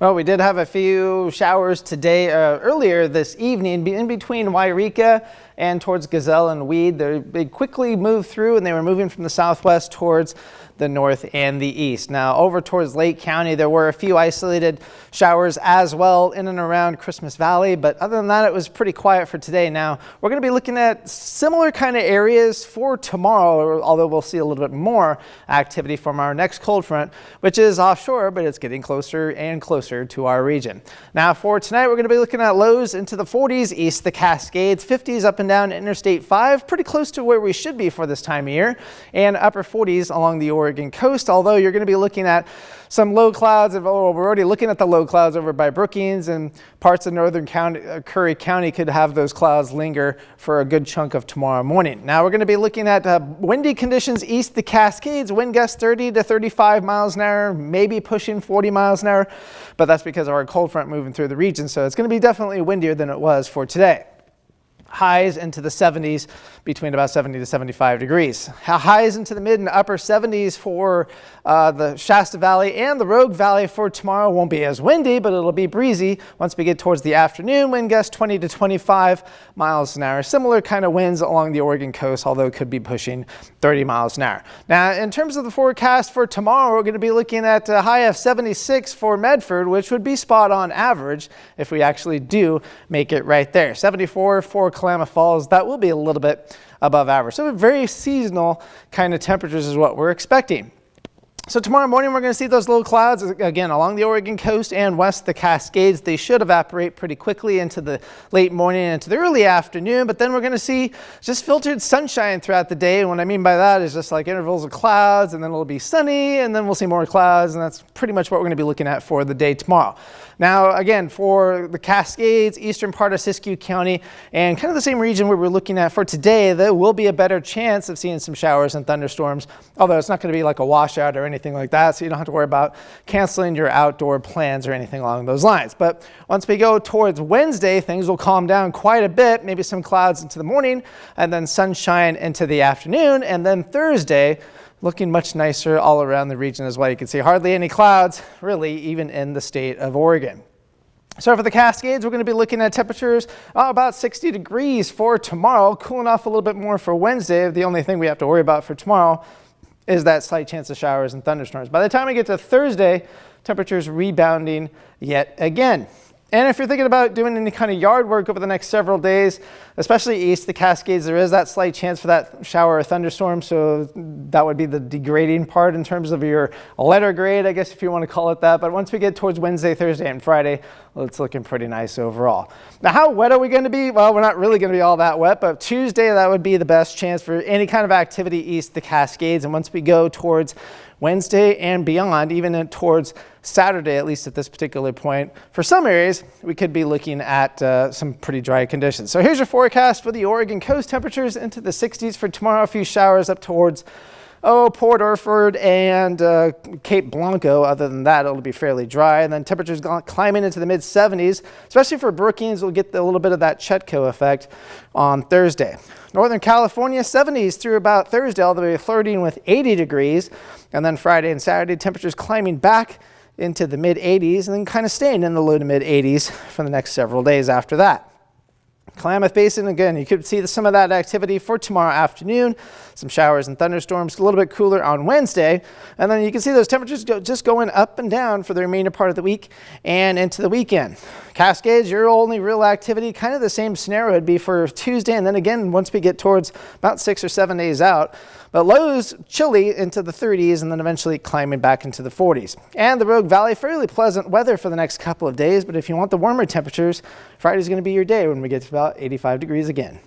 Well, we did have a few showers today, earlier this evening, in between Wairika and towards Gazelle and Weed. They quickly moved through, and they were moving from the southwest towards the north and the east. Now, over towards Lake County, there were a few isolated showers as well in and around Christmas Valley, but other than that, it was pretty quiet for today. Now, we're going to be looking at similar kind of areas for tomorrow, although we'll see a little bit more activity from our next cold front, which is offshore, but it's getting closer and closer to our region. Now, for tonight, we're going to be looking at lows into the 40s east the Cascades, 50s up and down Interstate 5, pretty close to where we should be for this time of year, and upper 40s along the Oregon coast, although you're going to be looking at some low clouds. We're already looking at the low clouds over by Brookings, and parts of northern Curry County could have those clouds linger for a good chunk of tomorrow morning. Now we're going to be looking at windy conditions east the Cascades, wind gusts 30 to 35 miles an hour, maybe pushing 40 miles an hour, but that's because of our cold front moving through the region, so it's going to be definitely windier than it was for today. Highs into the 70s, between about 70 to 75 degrees. Highs into the mid and upper 70s for the Shasta Valley and the Rogue Valley for tomorrow. Won't be as windy, but it'll be breezy once we get towards the afternoon. Wind gusts 20 to 25 miles an hour. Similar kind of winds along the Oregon coast, although it could be pushing 30 miles an hour. Now, in terms of the forecast for tomorrow, we're going to be looking at a high of 76 for Medford, which would be spot on average if we actually do make it right there. 74 for Klamath Falls, that will be a little bit above average. So very seasonal kind of temperatures is what we're expecting. So tomorrow morning, we're going to see those low clouds again along the Oregon coast and west the Cascades. They should evaporate pretty quickly into the late morning and into the early afternoon, but then we're going to see just filtered sunshine throughout the day. And what I mean by that is just like intervals of clouds, and then it'll be sunny, and then we'll see more clouds, and that's pretty much what we're going to be looking at for the day tomorrow. Now, again, for the Cascades, eastern part of Siskiyou County, and kind of the same region we were looking at for today, there will be a better chance of seeing some showers and thunderstorms, although it's not going to be like a washout or anything like that, so you don't have to worry about canceling your outdoor plans or anything along those lines. But once we go towards Wednesday, things will calm down quite a bit, maybe some clouds into the morning, and then sunshine into the afternoon, and then Thursday, looking much nicer all around the region as well. You can see hardly any clouds, really, even in the state of Oregon. So for the Cascades, we're going to be looking at temperatures about 60 degrees for tomorrow, cooling off a little bit more for Wednesday. The only thing we have to worry about for tomorrow is that slight chance of showers and thunderstorms. By the time we get to Thursday, temperatures rebounding yet again. And if you're thinking about doing any kind of yard work over the next several days, especially east the Cascades, there is that slight chance for that shower or thunderstorm. So that would be the degrading part in terms of your letter grade, I guess, if you want to call it that. But once we get towards Wednesday, Thursday, and Friday, well, it's looking pretty nice overall. Now, how wet are we going to be? Well, we're not really going to be all that wet, but Tuesday, that would be the best chance for any kind of activity east the Cascades. And once we go towards Wednesday and beyond, even towards Saturday, at least at this particular point, for some areas, we could be looking at some pretty dry conditions. So here's your forecast for the Oregon coast. Temperatures into the 60s for tomorrow. A few showers up towards Port Orford and Cape Blanco. Other than that, it'll be fairly dry. And then temperatures climbing into the mid 70s, especially for Brookings. We'll get a little bit of that Chetco effect on Thursday. Northern California, 70s through about Thursday, all the way flirting with 80 degrees. And then Friday and Saturday, temperatures climbing back into the mid 80s and then kind of staying in the low to mid 80s for the next several days after that. Klamath Basin, again, you could see some of that activity for tomorrow afternoon. Some showers and thunderstorms, a little bit cooler on Wednesday. And then you can see those temperatures just going up and down for the remainder part of the week and into the weekend. Cascades, your only real activity, kind of the same scenario would be for Tuesday. And then again, once we get towards about 6 or 7 days out, but lows chilly into the 30s and then eventually climbing back into the 40s. And the Rogue Valley, fairly pleasant weather for the next couple of days. But if you want the warmer temperatures, Friday's going to be your day when we get to about 85 degrees again.